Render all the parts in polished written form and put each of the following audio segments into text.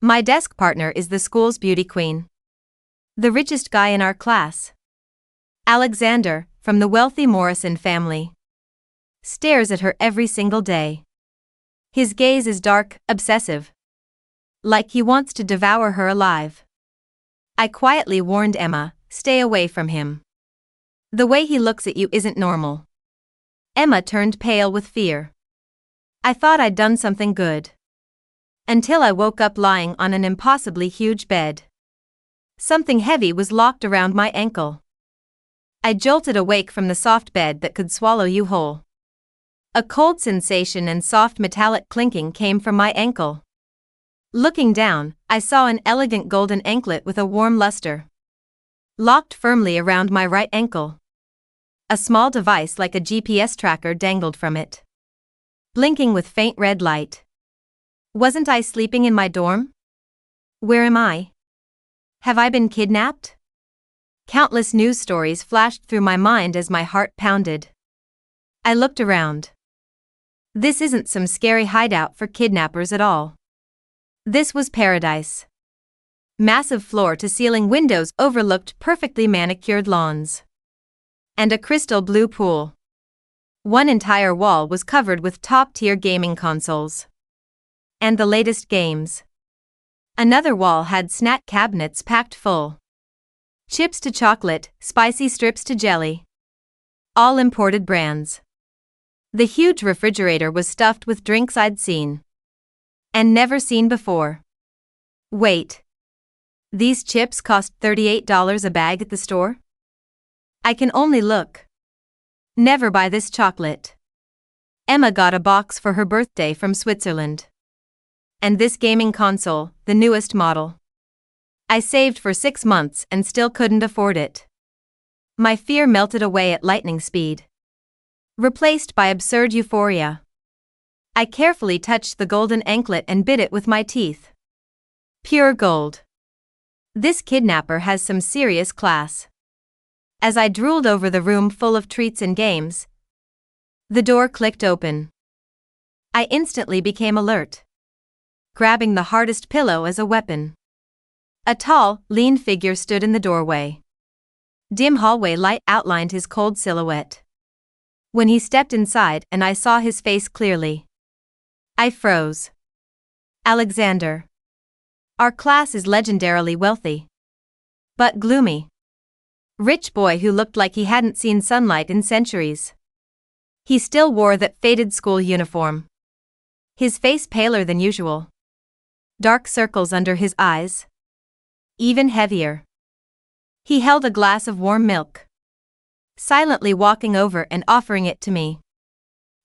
My desk partner is the school's beauty queen. The richest guy in our class. Alexander, from the wealthy Morrison family. Stares at her every single day. His gaze is dark, obsessive. Like he wants to devour her alive. I quietly warned Emma, stay away from him. The way he looks at you isn't normal. Emma turned pale with fear. I thought I'd done something good. Until I woke up lying on an impossibly huge bed. Something heavy was locked around my ankle. I jolted awake from the soft bed that could swallow you whole. A cold sensation and soft metallic clinking came from my ankle. Looking down, I saw an elegant golden anklet with a warm luster. Locked firmly around my right ankle. A small device like a GPS tracker dangled from it. Blinking with faint red light. Wasn't I sleeping in my dorm? Where am I? Have I been kidnapped? Countless news stories flashed through my mind as my heart pounded. I looked around. This isn't some scary hideout for kidnappers at all. This was paradise. Massive floor-to-ceiling windows overlooked perfectly manicured lawns. And a crystal blue pool. One entire wall was covered with top-tier gaming consoles. And the latest games. Another wall had snack cabinets packed full. Chips to chocolate, spicy strips to jelly. All imported brands. The huge refrigerator was stuffed with drinks I'd seen. And never seen before. Wait. These chips cost $38 a bag at the store? I can only look. Never buy this chocolate. Emma got a box for her birthday from Switzerland. And this gaming console, the newest model. I saved for 6 months and still couldn't afford it. My fear melted away at lightning speed. Replaced by absurd euphoria. I carefully touched the golden anklet and bit it with my teeth. Pure gold. This kidnapper has some serious class. As I drooled over the room full of treats and games, the door clicked open. I instantly became alert. Grabbing the hardest pillow as a weapon. A tall, lean figure stood in the doorway. Dim hallway light outlined his cold silhouette. When he stepped inside and I saw his face clearly, I froze. Alexander. Our class is legendarily wealthy. But gloomy. Rich boy who looked like he hadn't seen sunlight in centuries. He still wore that faded school uniform. His face paler than usual. Dark circles under his eyes. Even heavier. He held a glass of warm milk. Silently walking over and offering it to me.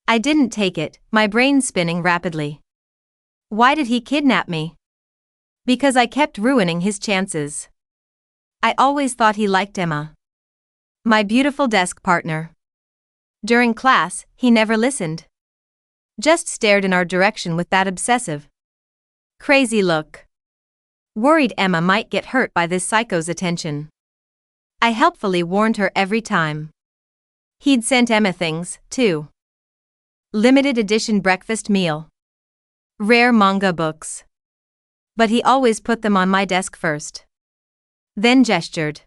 I didn't take it, my brain spinning rapidly. Why did he kidnap me? Because I kept ruining his chances. I always thought he liked Emma. My beautiful desk partner. During class, he never listened. Just stared in our direction with that obsessive, crazy look. Worried Emma might get hurt by this psycho's attention. I helpfully warned her every time. He'd sent Emma things, too. Limited edition breakfast meal. Rare manga books. But he always put them on my desk first. Then gestured.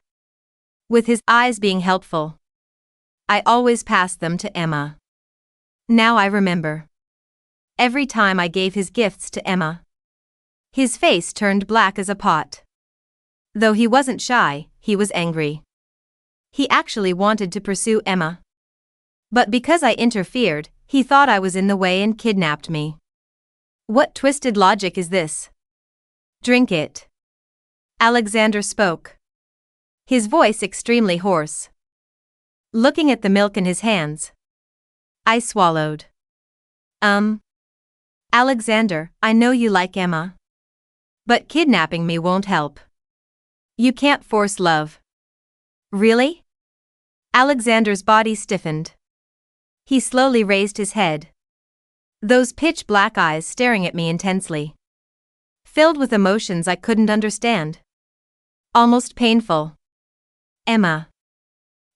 With his eyes being helpful. I always passed them to Emma. Now I remember. Every time I gave his gifts to Emma. His face turned black as a pot. Though he wasn't shy, he was angry. He actually wanted to pursue Emma. But because I interfered, he thought I was in the way and kidnapped me. What twisted logic is this? Drink it. Alexander spoke. His voice extremely hoarse. Looking at the milk in his hands. I swallowed. Alexander, I know you like Emma. But kidnapping me won't help. You can't force love. Really? Alexander's body stiffened. He slowly raised his head. Those pitch black eyes staring at me intensely. Filled with emotions I couldn't understand. Almost painful. Emma.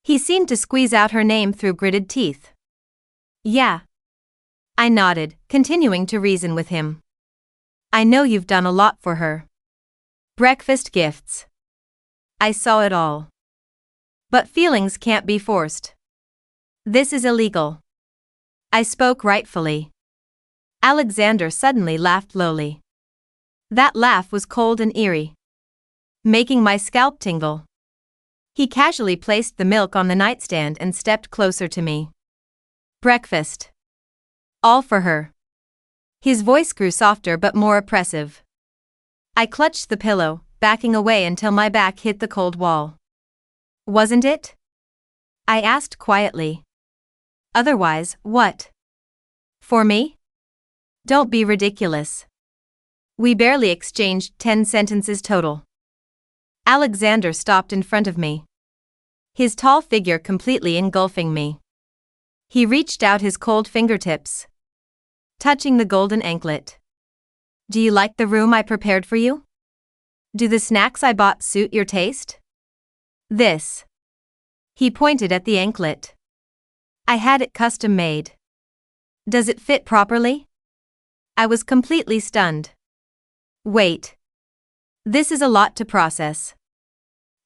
He seemed to squeeze out her name through gritted teeth. Yeah. I nodded, continuing to reason with him. I know you've done a lot for her. Breakfast gifts. I saw it all. But feelings can't be forced. This is illegal. I spoke rightfully. Alexander suddenly laughed lowly. That laugh was cold and eerie, making my scalp tingle. He casually placed the milk on the nightstand and stepped closer to me. Breakfast. All for her. His voice grew softer but more oppressive. I clutched the pillow, backing away until my back hit the cold wall. Wasn't it? I asked quietly. Otherwise, what? For me? Don't be ridiculous. We barely exchanged 10 sentences total. Alexander stopped in front of me, his tall figure completely engulfing me. He reached out his cold fingertips, touching the golden anklet. Do you like the room I prepared for you? Do the snacks I bought suit your taste? This. He pointed at the anklet. I had it custom made. Does it fit properly? I was completely stunned. Wait. This is a lot to process.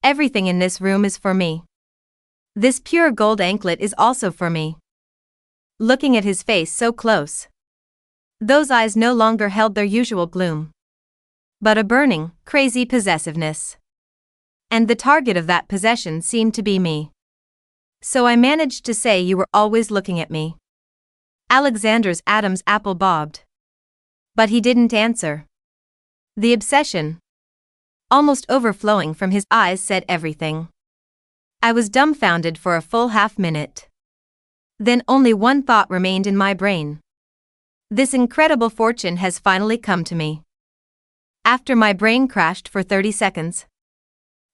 Everything in this room is for me. This pure gold anklet is also for me. Looking at his face so close, those eyes no longer held their usual gloom, but a burning, crazy possessiveness. And the target of that possession seemed to be me. So I managed to say, you were always looking at me. Alexander's Adam's apple bobbed. But he didn't answer. The obsession, almost overflowing from his eyes, said everything. I was dumbfounded for a full half-minute. Then only one thought remained in my brain. This incredible fortune has finally come to me. After my brain crashed for 30 seconds,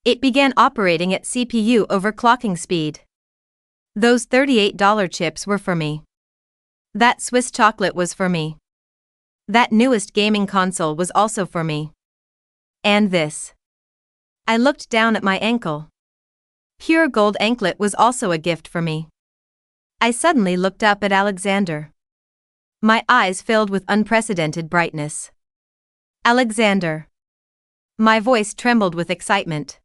it began operating at CPU overclocking speed. Those $38 chips were for me. That Swiss chocolate was for me. That newest gaming console was also for me. And this. I looked down at my ankle. Pure gold anklet was also a gift for me. I suddenly looked up at Alexander. My eyes filled with unprecedented brightness. Alexander. My voice trembled with excitement.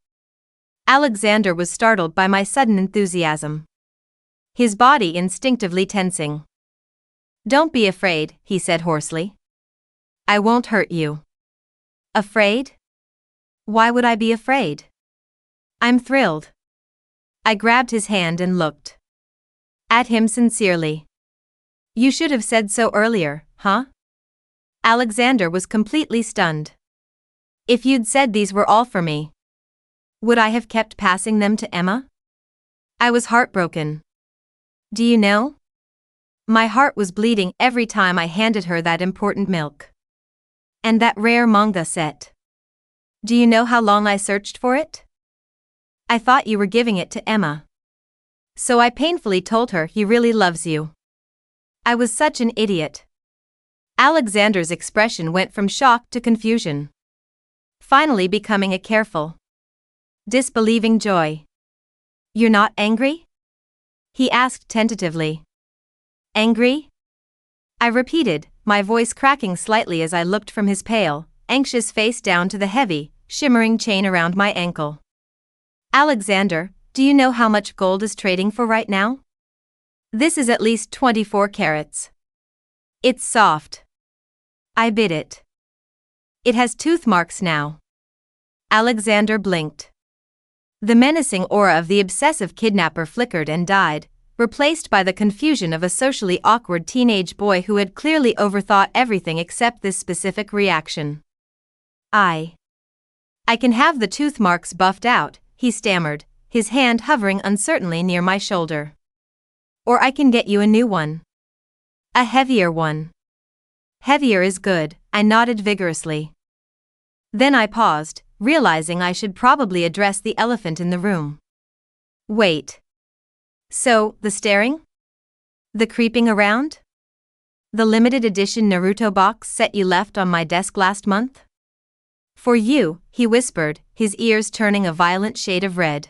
Alexander was startled by my sudden enthusiasm, his body instinctively tensing. Don't be afraid, he said hoarsely. I won't hurt you. Afraid? Why would I be afraid? I'm thrilled. I grabbed his hand and looked at him sincerely. You should have said so earlier, huh? Alexander was completely stunned. If you'd said these were all for me, would I have kept passing them to Emma? I was heartbroken. Do you know? My heart was bleeding every time I handed her that important milk. And that rare manga set. Do you know how long I searched for it? I thought you were giving it to Emma. So I painfully told her he really loves you. I was such an idiot. Alexander's expression went from shock to confusion, finally becoming a careful, disbelieving joy. You're not angry? He asked tentatively. Angry? I repeated, my voice cracking slightly as I looked from his pale, anxious face down to the heavy, shimmering chain around my ankle. Alexander, do you know how much gold is trading for right now? This is at least 24 carats. It's soft. I bit it. It has tooth marks now. Alexander blinked. The menacing aura of the obsessive kidnapper flickered and died, replaced by the confusion of a socially awkward teenage boy who had clearly overthought everything except this specific reaction. I can have the tooth marks buffed out, he stammered, his hand hovering uncertainly near my shoulder. Or I can get you a new one. A heavier one. Heavier is good, I nodded vigorously. Then I paused, realizing I should probably address the elephant in the room. Wait. So, the staring? The creeping around? The limited edition Naruto box set you left on my desk last month? For you, he whispered, his ears turning a violent shade of red.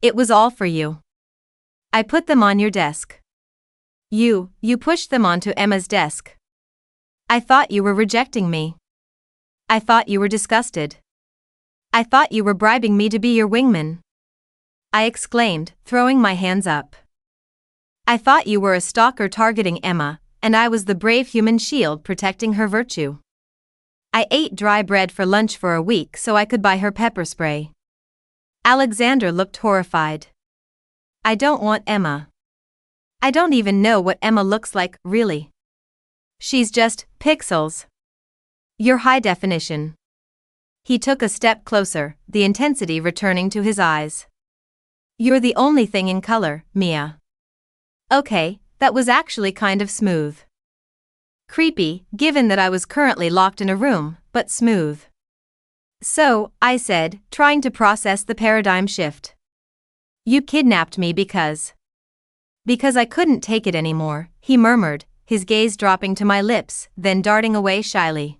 It was all for you. I put them on your desk. You pushed them onto Emma's desk. I thought you were rejecting me. I thought you were disgusted. I thought you were bribing me to be your wingman. I exclaimed, throwing my hands up. I thought you were a stalker targeting Emma, and I was the brave human shield protecting her virtue. I ate dry bread for lunch for a week so I could buy her pepper spray. Alexander looked horrified. I don't want Emma. I don't even know what Emma looks like, really. She's just pixels. You're high definition. He took a step closer, the intensity returning to his eyes. You're the only thing in color, Mia. Okay, that was actually kind of smooth. Creepy, given that I was currently locked in a room, but smooth. So, I said, trying to process the paradigm shift. You kidnapped me because I couldn't take it anymore, he murmured, his gaze dropping to my lips, then darting away shyly.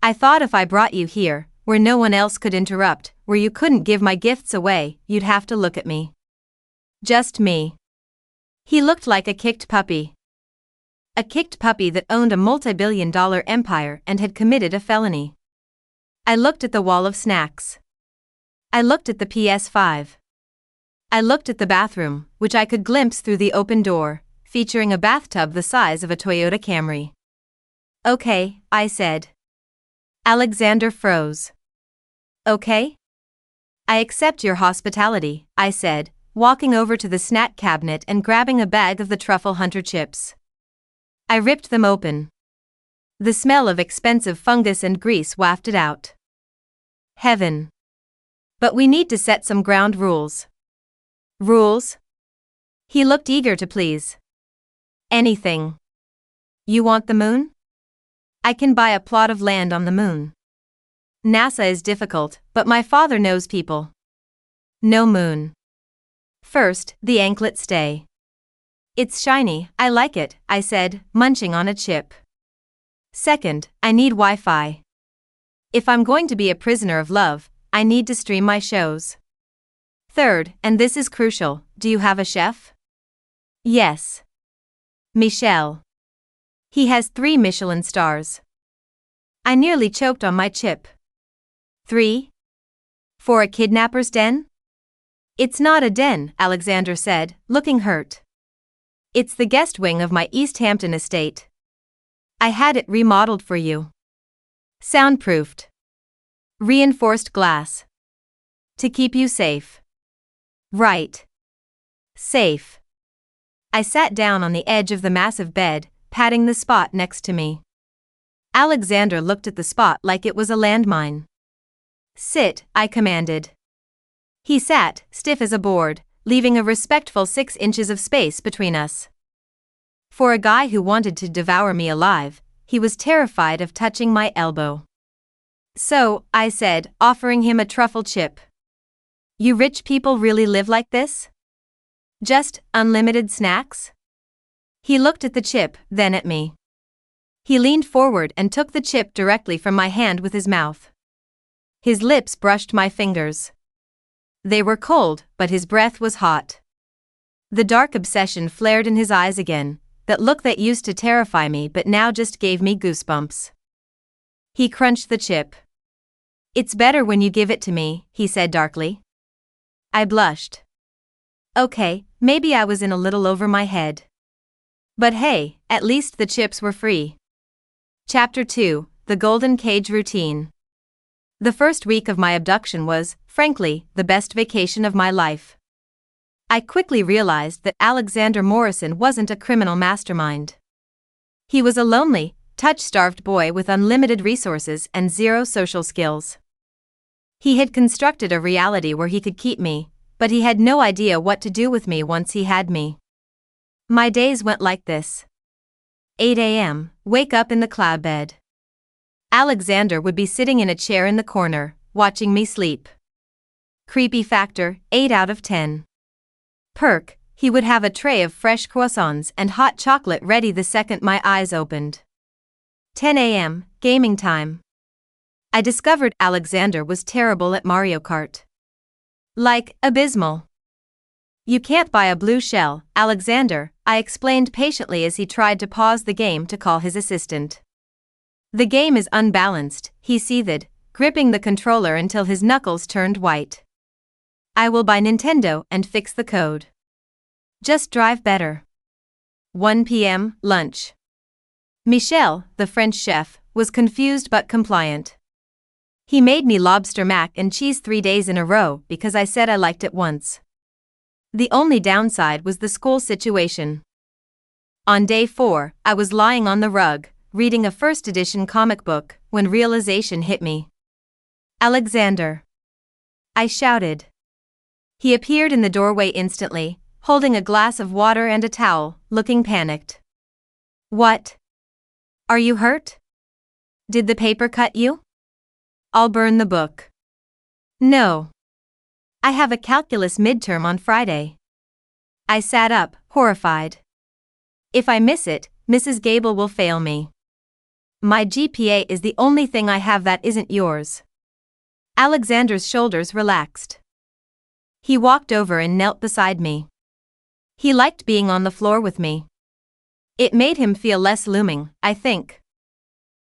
I thought if I brought you here, where no one else could interrupt, where you couldn't give my gifts away, you'd have to look at me. Just me. He looked like a kicked puppy. A kicked puppy that owned a multi-billion-dollar empire and had committed a felony. I looked at the wall of snacks. I looked at the PS5. I looked at the bathroom, which I could glimpse through the open door, featuring a bathtub the size of a Toyota Camry. Okay, I said. Alexander froze. Okay? I accept your hospitality, I said, walking over to the snack cabinet and grabbing a bag of the Truffle Hunter chips. I ripped them open. The smell of expensive fungus and grease wafted out. Heaven. But we need to set some ground rules. Rules? He looked eager to please. Anything. You want the moon? I can buy a plot of land on the moon. NASA is difficult, but my father knows people. No moon. First, the anklet stay. It's shiny, I like it, I said, munching on a chip. Second, I need Wi-Fi. If I'm going to be a prisoner of love, I need to stream my shows. Third, and this is crucial, do you have a chef? Yes. Michel. He has 3 Michelin stars. I nearly choked on my chip. 3? For a kidnapper's den? It's not a den, Alexander said, looking hurt. It's the guest wing of my East Hampton estate. I had it remodeled for you. Soundproofed. Reinforced glass. To keep you safe. Right. Safe. I sat down on the edge of the massive bed, patting the spot next to me. Alexander looked at the spot like it was a landmine. Sit, I commanded. He sat, stiff as a board, leaving a respectful 6 inches of space between us. For a guy who wanted to devour me alive, he was terrified of touching my elbow. So, I said, offering him a truffle chip. You rich people really live like this? Just unlimited snacks? He looked at the chip, then at me. He leaned forward and took the chip directly from my hand with his mouth. His lips brushed my fingers. They were cold, but his breath was hot. The dark obsession flared in his eyes again, that look that used to terrify me but now just gave me goosebumps. He crunched the chip. It's better when you give it to me, he said darkly. I blushed. Okay, maybe I was in a little over my head. But hey, at least the chips were free. Chapter 2, The Golden Cage Routine. The first week of my abduction was, frankly, the best vacation of my life. I quickly realized that Alexander Morrison wasn't a criminal mastermind. He was a lonely, touch-starved boy with unlimited resources and 0 social skills. He had constructed a reality where he could keep me, but he had no idea what to do with me once he had me. My days went like this. 8 a.m., wake up in the cloud bed. Alexander would be sitting in a chair in the corner, watching me sleep. Creepy factor, 8 out of 10. Perk, he would have a tray of fresh croissants and hot chocolate ready the second my eyes opened. 10 a.m., gaming time. I discovered Alexander was terrible at Mario Kart. Like, abysmal. You can't buy a blue shell, Alexander, I explained patiently as he tried to pause the game to call his assistant. The game is unbalanced, he seethed, gripping the controller until his knuckles turned white. I will buy Nintendo and fix the code. Just drive better. 1 p.m., lunch. Michel, the French chef, was confused but compliant. He made me lobster mac and cheese 3 days in a row because I said I liked it once. The only downside was the school situation. On day 4, I was lying on the rug, reading a first edition comic book, when realization hit me. Alexander! I shouted. He appeared in the doorway instantly, holding a glass of water and a towel, looking panicked. What? Are you hurt? Did the paper cut you? I'll burn the book. No. I have a calculus midterm on Friday. I sat up, horrified. If I miss it, Mrs. Gable will fail me. My GPA is the only thing I have that isn't yours. Alexander's shoulders relaxed. He walked over and knelt beside me. He liked being on the floor with me. It made him feel less looming, I think.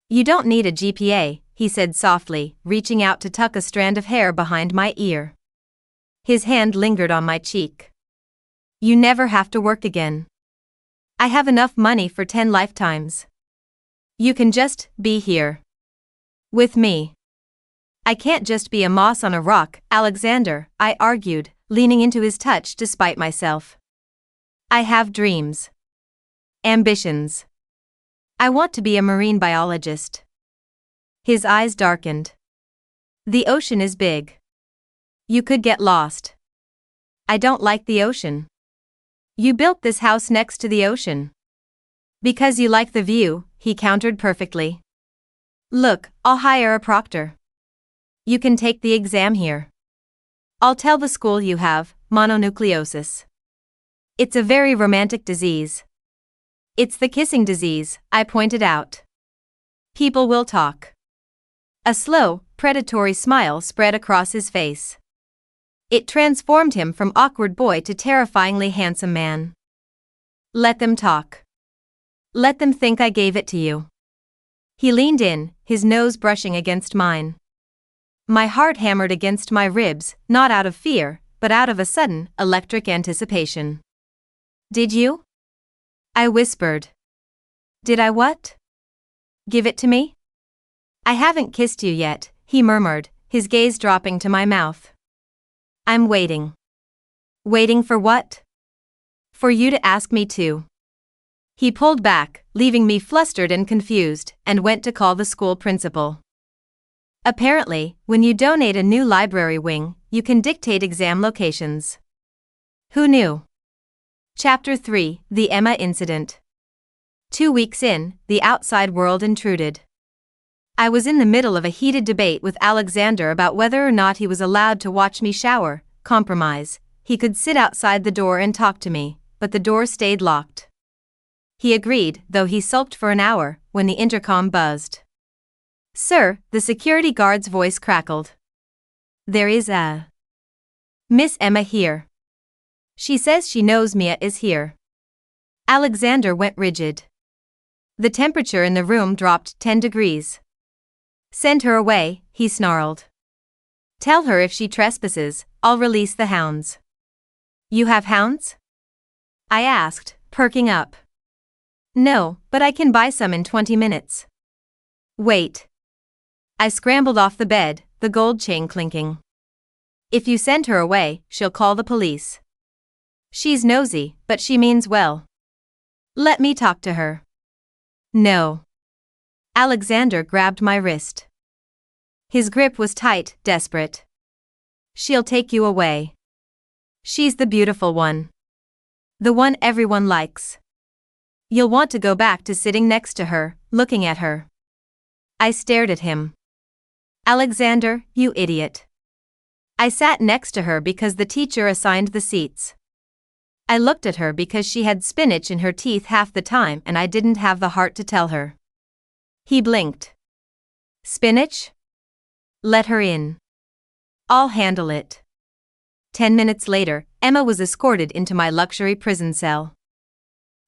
You don't need a GPA, he said softly, reaching out to tuck a strand of hair behind my ear. His hand lingered on my cheek. You never have to work again. I have enough money for 10 lifetimes. You can just be here. With me. I can't just be a moss on a rock, Alexander, I argued, leaning into his touch despite myself. I have dreams. Ambitions. I want to be a marine biologist. His eyes darkened. The ocean is big. You could get lost. I don't like the ocean. You built this house next to the ocean. Because you like the view, he countered perfectly. Look, I'll hire a proctor. You can take the exam here. I'll tell the school you have mononucleosis. It's a very romantic disease. It's the kissing disease, I pointed out. People will talk. A slow, predatory smile spread across his face. It transformed him from awkward boy to terrifyingly handsome man. Let them talk. Let them think I gave it to you. He leaned in, his nose brushing against mine. My heart hammered against my ribs, not out of fear, but out of a sudden, electric anticipation. Did you? I whispered. Did I what? Give it to me? I haven't kissed you yet, he murmured, his gaze dropping to my mouth. I'm waiting. Waiting for what? For you to ask me to. He pulled back, leaving me flustered and confused, and went to call the school principal. Apparently, when you donate a new library wing, you can dictate exam locations. Who knew? Chapter 3, The Emma Incident. 2 weeks in, the outside world intruded. I was in the middle of a heated debate with Alexander about whether or not he was allowed to watch me shower. Compromise. He could sit outside the door and talk to me, but the door stayed locked. He agreed, though he sulked for an hour, when the intercom buzzed. Sir, the security guard's voice crackled. There is a Miss Emma here. She says she knows Mia is here. Alexander went rigid. The temperature in the room dropped 10 degrees. Send her away, he snarled. Tell her if she trespasses, I'll release the hounds. You have hounds? I asked, perking up. No, but I can buy some in 20 minutes. Wait. I scrambled off the bed, the gold chain clinking. If you send her away, she'll call the police. She's nosy, but she means well. Let me talk to her. No. Alexander grabbed my wrist. His grip was tight, desperate. She'll take you away. She's the beautiful one. The one everyone likes. You'll want to go back to sitting next to her, looking at her. I stared at him. Alexander, you idiot. I sat next to her because the teacher assigned the seats. I looked at her because she had spinach in her teeth half the time and I didn't have the heart to tell her. He blinked. Spinach? Let her in. I'll handle it. 10 minutes later, Emma was escorted into my luxury prison cell.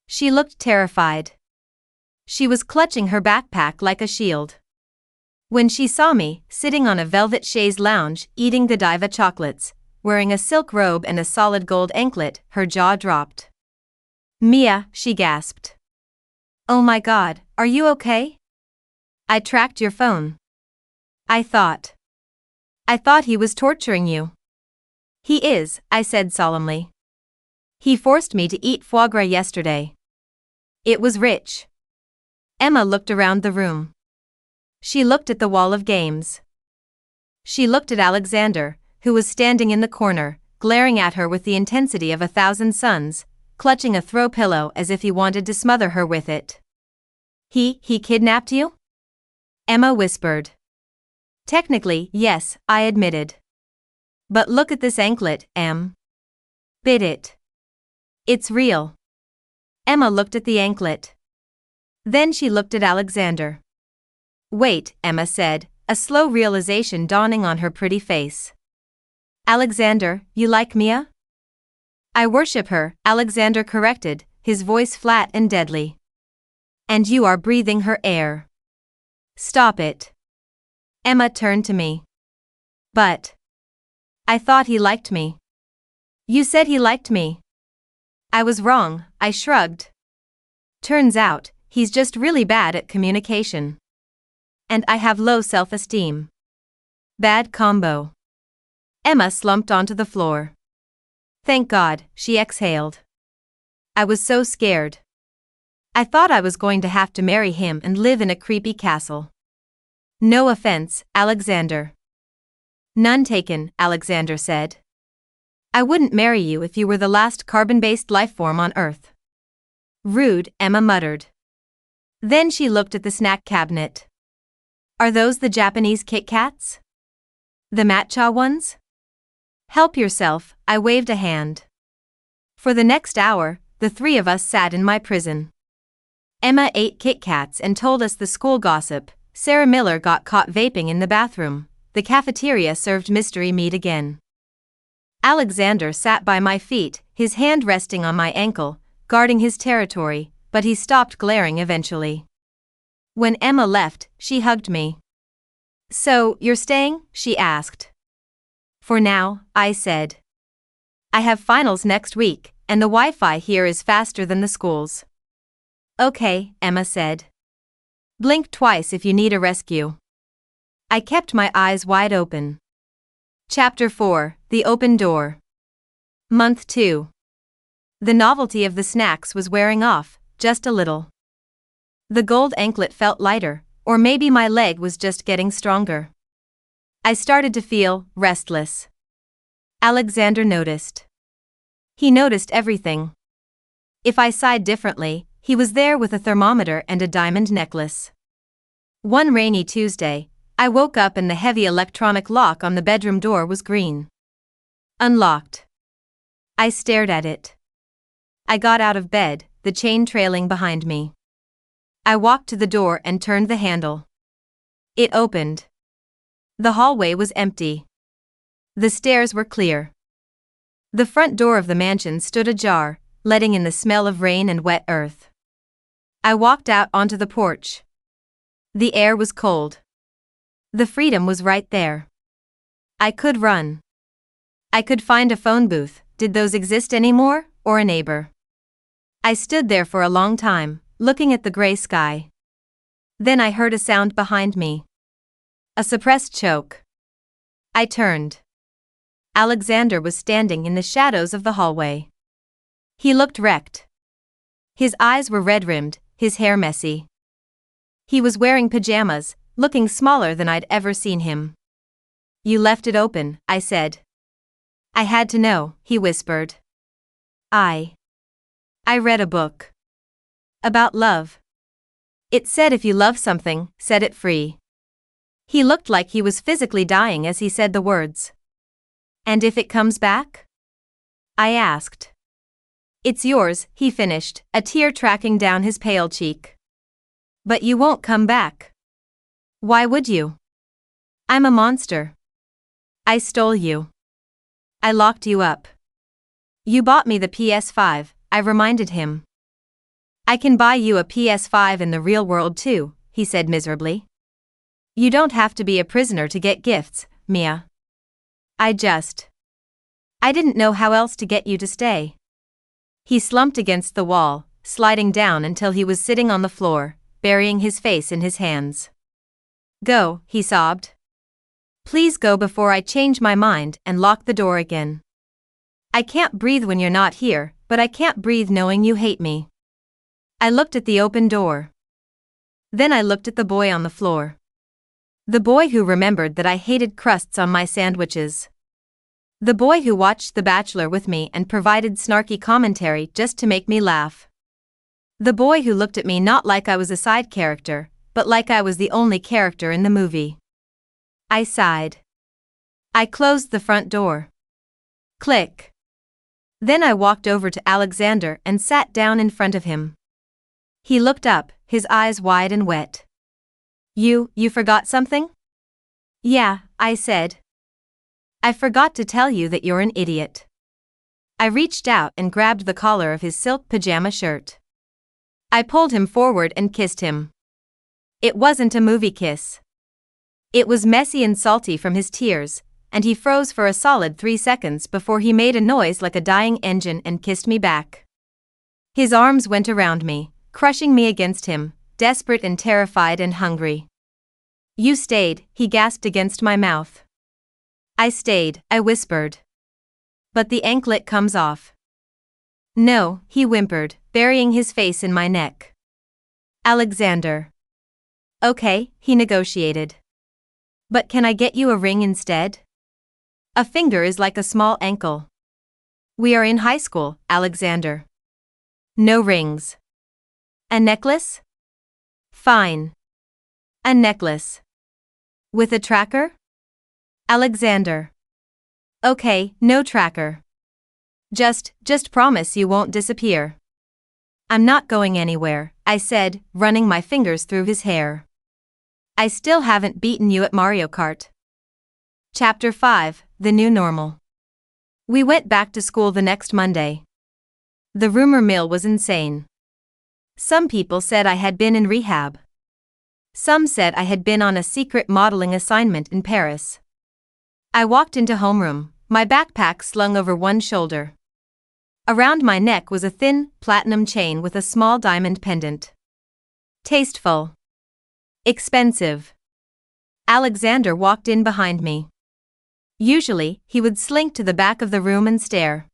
She looked terrified. She was clutching her backpack like a shield. When she saw me, sitting on a velvet chaise lounge eating Godiva chocolates, wearing a silk robe and a solid gold anklet, her jaw dropped. "Mia," she gasped. "Oh my God, are you okay? I tracked your phone. I thought he was torturing you." "He is," I said solemnly. "He forced me to eat foie gras yesterday. It was rich." Emma looked around the room. She looked at the wall of games. She looked at Alexander, who was standing in the corner, glaring at her with the intensity of 1,000 suns, clutching a throw pillow as if he wanted to smother her with it. He kidnapped you?" Emma whispered. "Technically, yes," I admitted. "But look at this anklet, Em. Bit it. It's real." Emma looked at the anklet. Then she looked at Alexander. "Wait," Emma said, a slow realization dawning on her pretty face. "Alexander, you like Mia?" "I worship her," Alexander corrected, his voice flat and deadly. "And you are breathing her air." "Stop it." Emma turned to me. "But I thought he liked me." "You said he liked me." "I was wrong," I shrugged. "Turns out, he's just really bad at communication. And I have low self-esteem. Bad combo." Emma slumped onto the floor. "Thank God," she exhaled. "I was so scared. I thought I was going to have to marry him and live in a creepy castle." "No offense, Alexander." "None taken," Alexander said. "I wouldn't marry you if you were the last carbon-based lifeform on Earth." "Rude," Emma muttered. Then she looked at the snack cabinet. "Are those the Japanese Kit Kats? The matcha ones?" "Help yourself," I waved a hand. For the next hour, the three of us sat in my prison. Emma ate Kit Kats and told us the school gossip. Sarah Miller got caught vaping in the bathroom. The cafeteria served mystery meat again. Alexander sat by my feet, his hand resting on my ankle, guarding his territory, but he stopped glaring eventually. When Emma left, she hugged me. "So, you're staying?" she asked. "For now," I said. "I have finals next week, and the Wi-Fi here is faster than the school's." "Okay," Emma said. "Blink twice if you need a rescue." I kept my eyes wide open. Chapter 4, The Open Door. Month 2. The novelty of the snacks was wearing off, just a little. The gold anklet felt lighter, or maybe my leg was just getting stronger. I started to feel restless. Alexander noticed. He noticed everything. If I sighed differently, he was there with a thermometer and a diamond necklace. One rainy Tuesday, I woke up and the heavy electronic lock on the bedroom door was green. Unlocked. I stared at it. I got out of bed, the chain trailing behind me. I walked to the door and turned the handle. It opened. The hallway was empty. The stairs were clear. The front door of the mansion stood ajar, letting in the smell of rain and wet earth. I walked out onto the porch. The air was cold. The freedom was right there. I could run. I could find a phone booth, did those exist anymore, or a neighbor? I stood there for a long time, looking at the gray sky. Then I heard a sound behind me. A suppressed choke. I turned. Alexander was standing in the shadows of the hallway. He looked wrecked. His eyes were red-rimmed, his hair messy. He was wearing pajamas, looking smaller than I'd ever seen him. "You left it open," I said. "I had to know," he whispered. I read a book. About love. It said if you love something, set it free. He looked like he was physically dying as he said the words. "And if it comes back?" I asked. "It's yours," he finished, a tear tracking down his pale cheek. "But you won't come back." "Why would you? I'm a monster. I stole you. I locked you up. You bought me the PS5, I reminded him. I can buy you a PS5 in the real world too, he said miserably. You don't have to be a prisoner to get gifts, Mia. I didn't know how else to get you to stay. He slumped against the wall, sliding down until he was sitting on the floor, burying his face in his hands. Go, he sobbed. Please go before I change my mind and lock the door again. I can't breathe when you're not here, but I can't breathe knowing you hate me. I looked at the open door. Then I looked at the boy on the floor. The boy who remembered that I hated crusts on my sandwiches. The boy who watched The Bachelor with me and provided snarky commentary just to make me laugh. The boy who looked at me not like I was a side character, but like I was the only character in the movie. I sighed. I closed the front door. Click. Then I walked over to Alexander and sat down in front of him. He looked up, his eyes wide and wet. You forgot something? Yeah, I said. I forgot to tell you that you're an idiot. I reached out and grabbed the collar of his silk pajama shirt. I pulled him forward and kissed him. It wasn't a movie kiss. It was messy and salty from his tears, and he froze for a solid 3 seconds before he made a noise like a dying engine and kissed me back. His arms went around me, crushing me against him, desperate and terrified and hungry. You stayed, he gasped against my mouth. I stayed, I whispered. But the anklet comes off. No, he whimpered, burying his face in my neck. Alexander. Okay, he negotiated. But can I get you a ring instead? A finger is like a small ankle. We are in high school, Alexander. No rings. A necklace? Fine. A necklace. With a tracker? Alexander. Okay, no tracker. Just promise you won't disappear. I'm not going anywhere, I said, running my fingers through his hair. I still haven't beaten you at Mario Kart. Chapter 5, The New Normal. We went back to school the next Monday. The rumor mill was insane. Some people said I had been in rehab. Some said I had been on a secret modeling assignment in Paris. I walked into homeroom, my backpack slung over one shoulder. Around my neck was a thin, platinum chain with a small diamond pendant. Tasteful. Expensive. Alexander walked in behind me. Usually, he would slink to the back of the room and stare.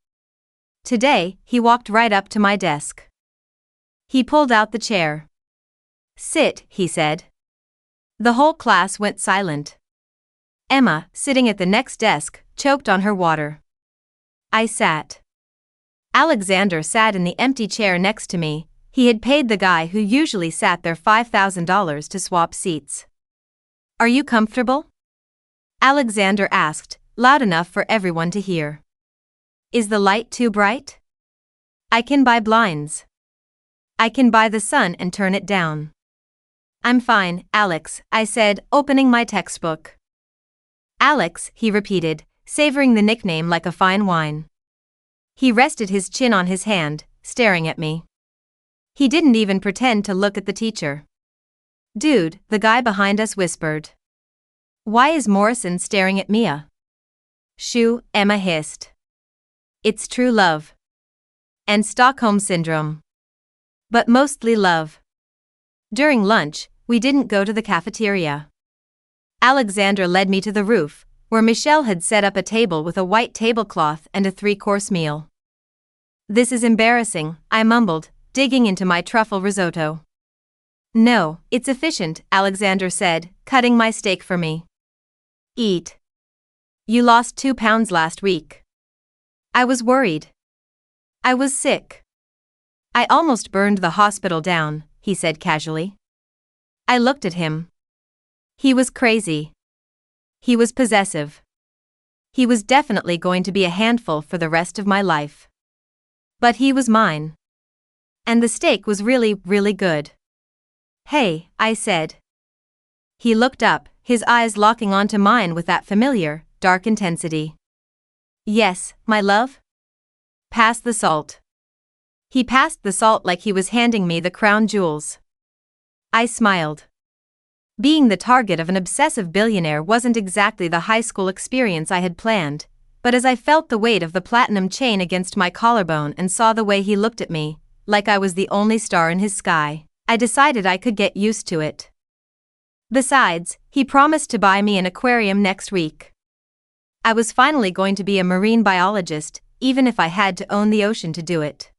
Today, he walked right up to my desk. He pulled out the chair. Sit, he said. The whole class went silent. Emma, sitting at the next desk, choked on her water. I sat. Alexander sat in the empty chair next to me. He had paid the guy who usually sat there $5,000 to swap seats. Are you comfortable? Alexander asked, loud enough for everyone to hear. Is the light too bright? I can buy blinds. I can buy the sun and turn it down. I'm fine, Alex, I said, opening my textbook. Alex, he repeated, savoring the nickname like a fine wine. He rested his chin on his hand, staring at me. He didn't even pretend to look at the teacher. Dude, the guy behind us whispered. Why is Morrison staring at Mia? Shoo, Emma hissed. It's true love. And Stockholm Syndrome. But mostly love. During lunch, we didn't go to the cafeteria. Alexander led me to the roof, where Michelle had set up a table with a white tablecloth and a 3-course meal. This is embarrassing, I mumbled, digging into my truffle risotto. No, it's efficient, Alexander said, cutting my steak for me. Eat. You lost 2 pounds last week. I was worried. I was sick. I almost burned the hospital down, he said casually. I looked at him. He was crazy. He was possessive. He was definitely going to be a handful for the rest of my life. But he was mine. And the steak was really, really good. Hey, I said. He looked up, his eyes locking onto mine with that familiar, dark intensity. Yes, my love? Pass the salt. He passed the salt like he was handing me the crown jewels. I smiled. Being the target of an obsessive billionaire wasn't exactly the high school experience I had planned, but as I felt the weight of the platinum chain against my collarbone and saw the way he looked at me, like I was the only star in his sky, I decided I could get used to it. Besides, he promised to buy me an aquarium next week. I was finally going to be a marine biologist, even if I had to own the ocean to do it.